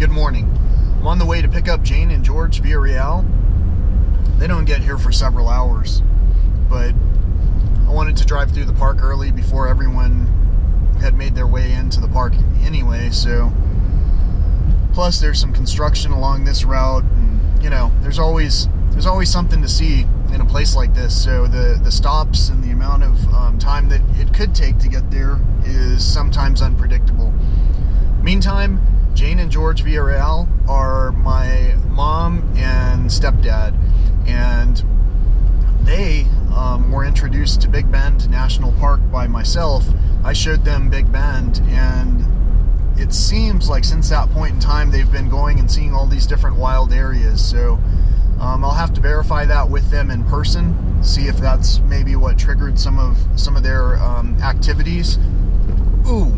Good morning. I'm on the way to pick up Jane and George via Real. They don't get here for several hours, but I wanted to drive through the park early before everyone had made their way into the park anyway, so plus there's some construction along this route, and you know, there's always something to see in a place like this, so the stops and the amount of time that it could take to get there is sometimes unpredictable. Meantime, Jane and George Villarreal are my mom and stepdad, and they were introduced to Big Bend National Park by myself. I showed them Big Bend, and it seems like since that point in time they've been going and seeing all these different wild areas, so I'll have to verify that with them in person, see if that's maybe what triggered some of their activities. Ooh.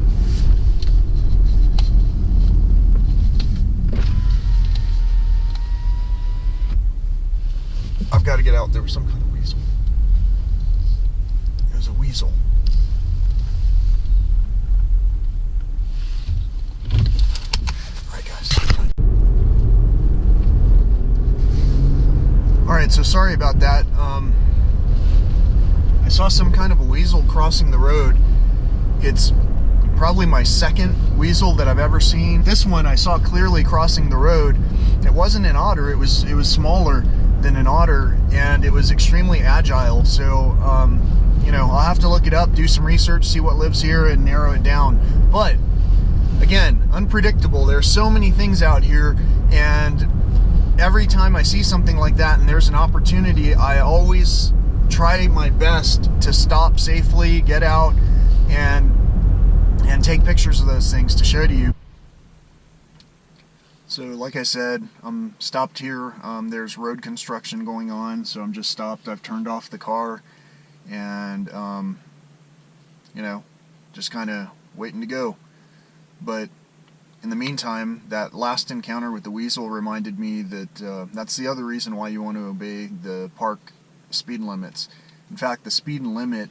I've got to get out. There was some kind of weasel. There's a weasel. Alright guys. Alright, so sorry about that. I saw some kind of a weasel crossing the road. It's probably my second weasel that I've ever seen. This one I saw clearly crossing the road. It wasn't an otter, it was smaller than an otter, and it was extremely agile, so you know, I'll have to look it up, do some research, see what lives here, and narrow it down. But again, unpredictable. There's so many things out here, and every time I see something like that and there's an opportunity, I always try my best to stop safely, get out, and take pictures of those things to show to you. So like I said, I'm stopped here. There's road construction going on, so I'm just stopped. I've turned off the car and, you know, just kind of waiting to go. But in the meantime, that last encounter with the weasel reminded me that that's the other reason why you want to obey the park speed limits. In fact, the speed limit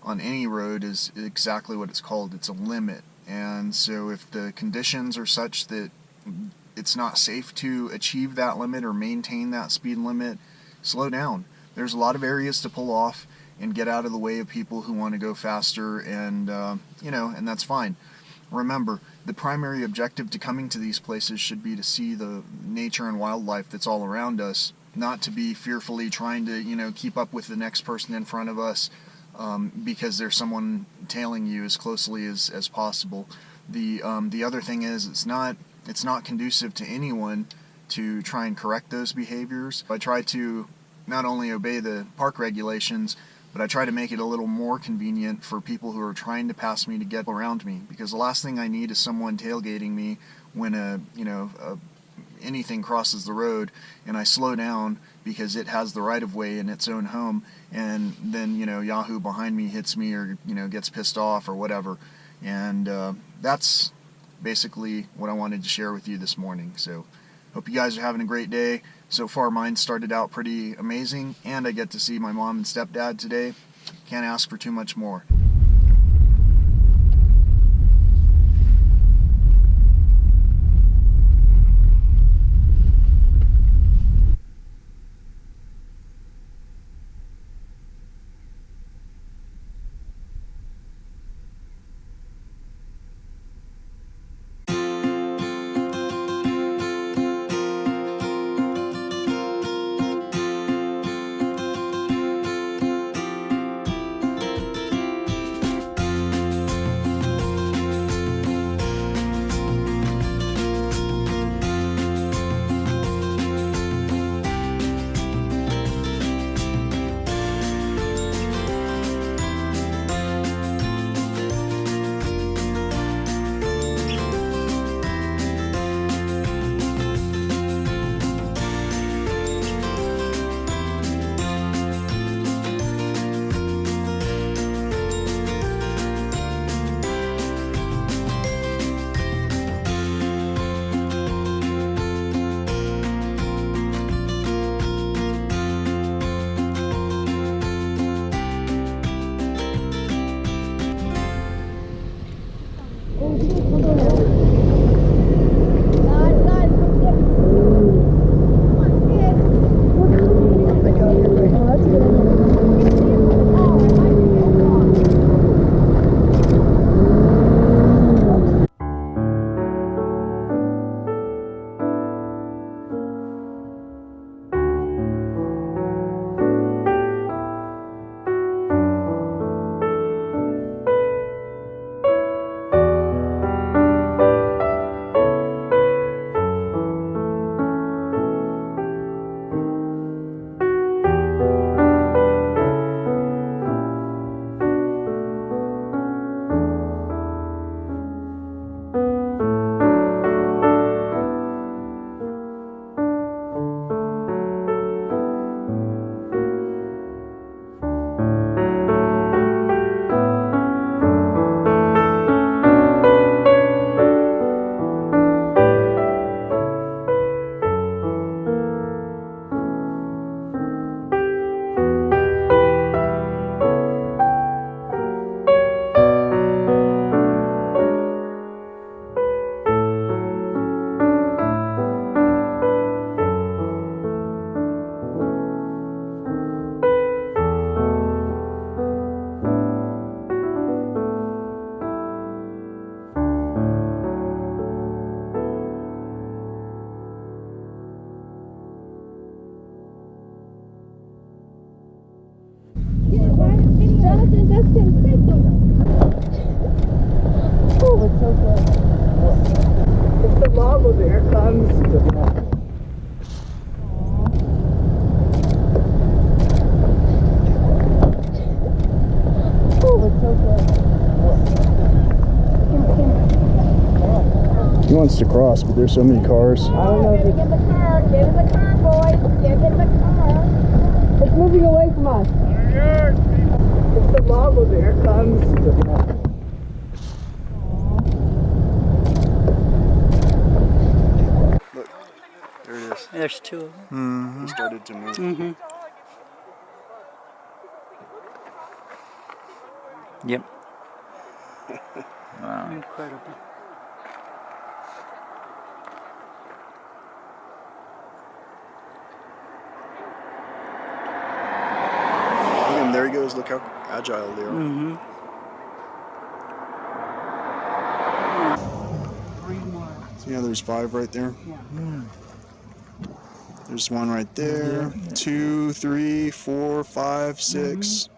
on any road is exactly what it's called. It's a limit. And so if the conditions are such that it's not safe to achieve that limit or maintain that speed limit, slow down. There's a lot of areas to pull off and get out of the way of people who want to go faster, and you know, and that's fine. Remember, the primary objective to coming to these places should be to see the nature and wildlife that's all around us, not to be fearfully trying to, you know, keep up with the next person in front of us because there's someone tailing you as closely as possible. The other thing is, it's not conducive to anyone to try and correct those behaviors. I try to not only obey the park regulations, but I try to make it a little more convenient for people who are trying to pass me to get around me, because the last thing I need is someone tailgating me when anything crosses the road and I slow down because it has the right of way in its own home, and then, you know, Yahoo behind me hits me, or, you know, gets pissed off or whatever. And that's basically what I wanted to share with you this morning. So hope you guys are having a great day. So far mine started out pretty amazing, and I get to see my mom and stepdad today. Can't ask for too much more. Oh, there it comes. Oh, it's so good. He wants to cross, but there's so many cars. I don't know if it's... Get in the car, boys. Get in the car. It's moving away from us. It's the lava, there it comes. Look, there it is. There's two of them. Mm-hmm. He started to move. Mm-hmm. Yep. Wow. Incredible. Look at him, there he goes. Look how agile they are. Mm-hmm. See how there's 5 right there? Yeah. There's 1 right there. 2, 3, 4, 5, 6.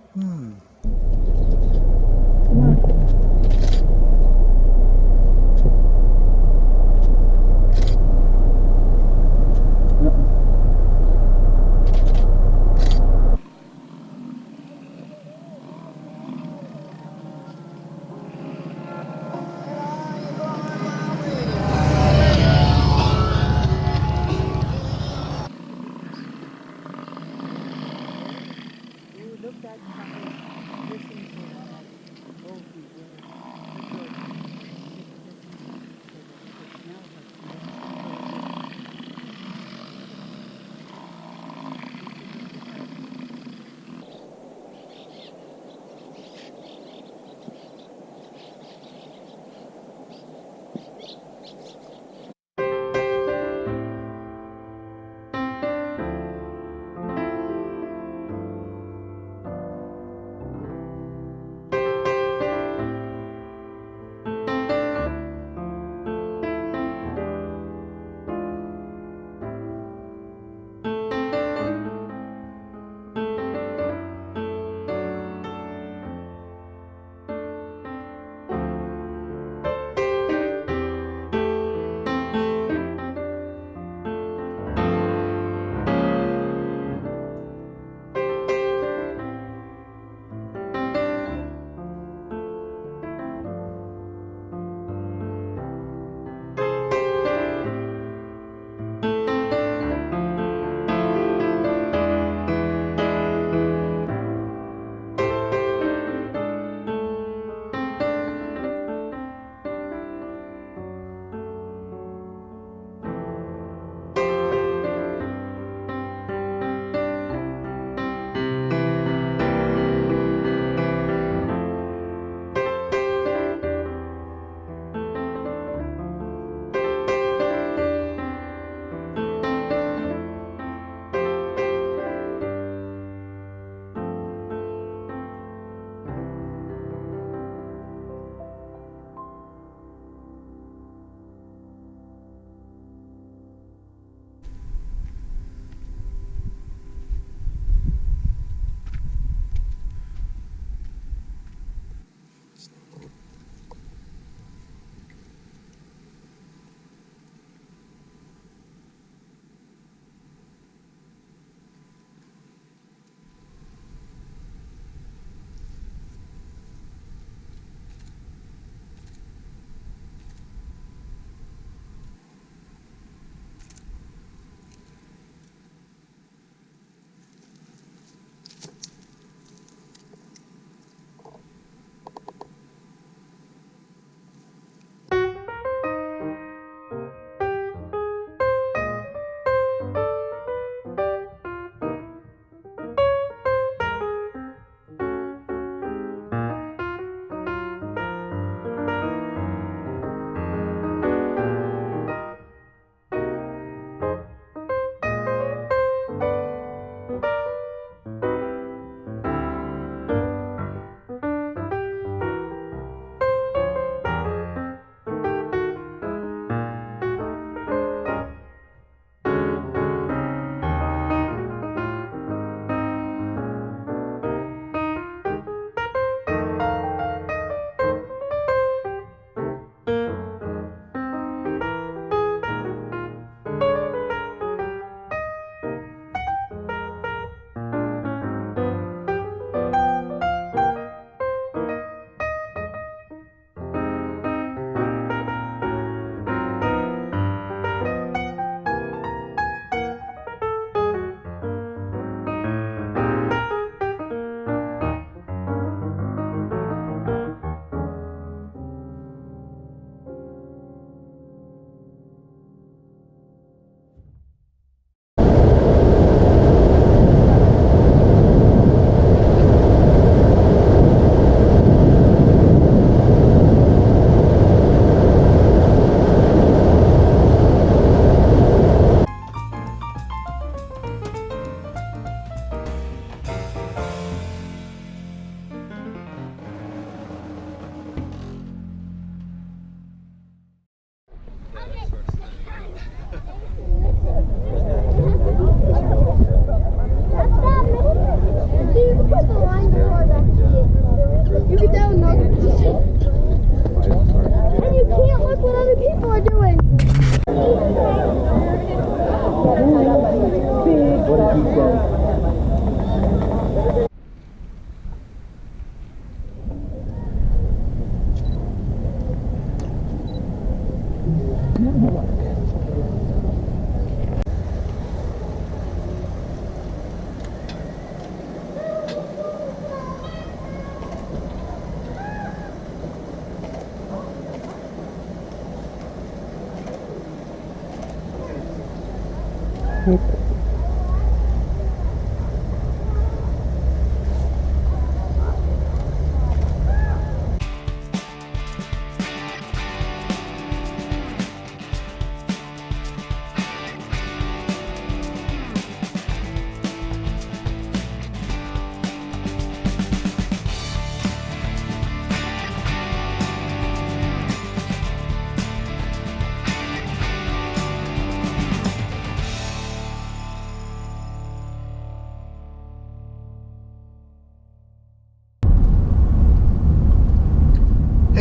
Hey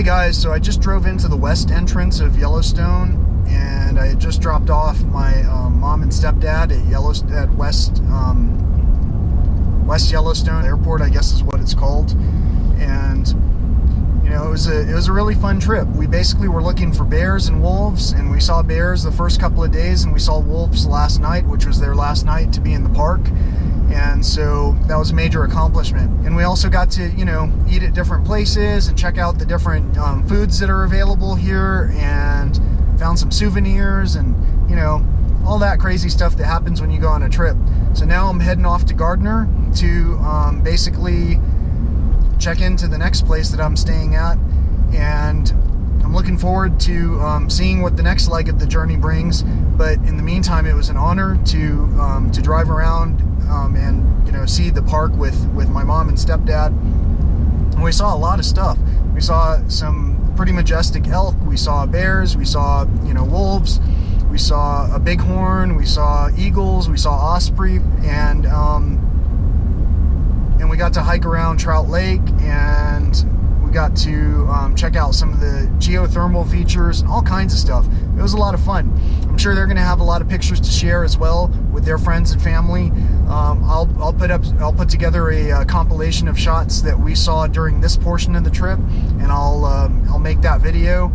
guys, so I just drove into the west entrance of Yellowstone, and I had just dropped off my mom and stepdad at West Yellowstone Airport, I guess is what it's called. And you know, it was a really fun trip. We basically were looking for bears and wolves, and we saw bears the first couple of days, and we saw wolves last night, which was their last night to be in the park. And so that was a major accomplishment. And we also got to, you know, eat at different places and check out the different foods that are available here, and found some souvenirs and, you know, all that crazy stuff that happens when you go on a trip. So now I'm heading off to Gardner to basically check into the next place that I'm staying at, and I'm looking forward to seeing what the next leg of the journey brings. But in the meantime, it was an honor to drive around and, you know, see the park with my mom and stepdad. And we saw a lot of stuff. We saw some pretty majestic elk. We saw bears. We saw, you know, wolves. We saw a bighorn. We saw eagles. We saw osprey, and we got to hike around Trout Lake, and we got to check out some of the geothermal features and all kinds of stuff. It was a lot of fun. I'm sure they're going to have a lot of pictures to share as well with their friends and family. I'll put together a compilation of shots that we saw during this portion of the trip, and I'll make that video.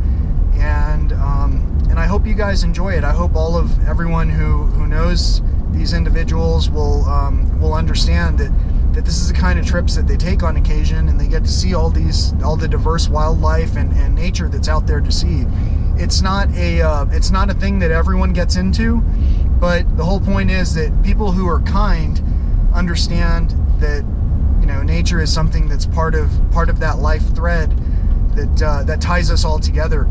And I hope you guys enjoy it. I hope everyone who knows these individuals will understand that this is the kind of trips that they take on occasion, and they get to see all the diverse wildlife and nature that's out there to see. It's not a thing that everyone gets into, but the whole point is that people who are kind understand that, you know, nature is something that's part of that life thread that ties us all together.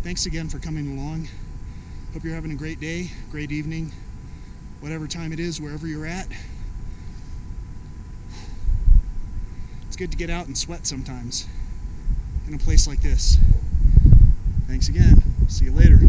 Thanks again for coming along. Hope you're having a great day, great evening, whatever time it is, wherever you're at. It's good to get out and sweat sometimes in a place like this. Thanks again. See you later.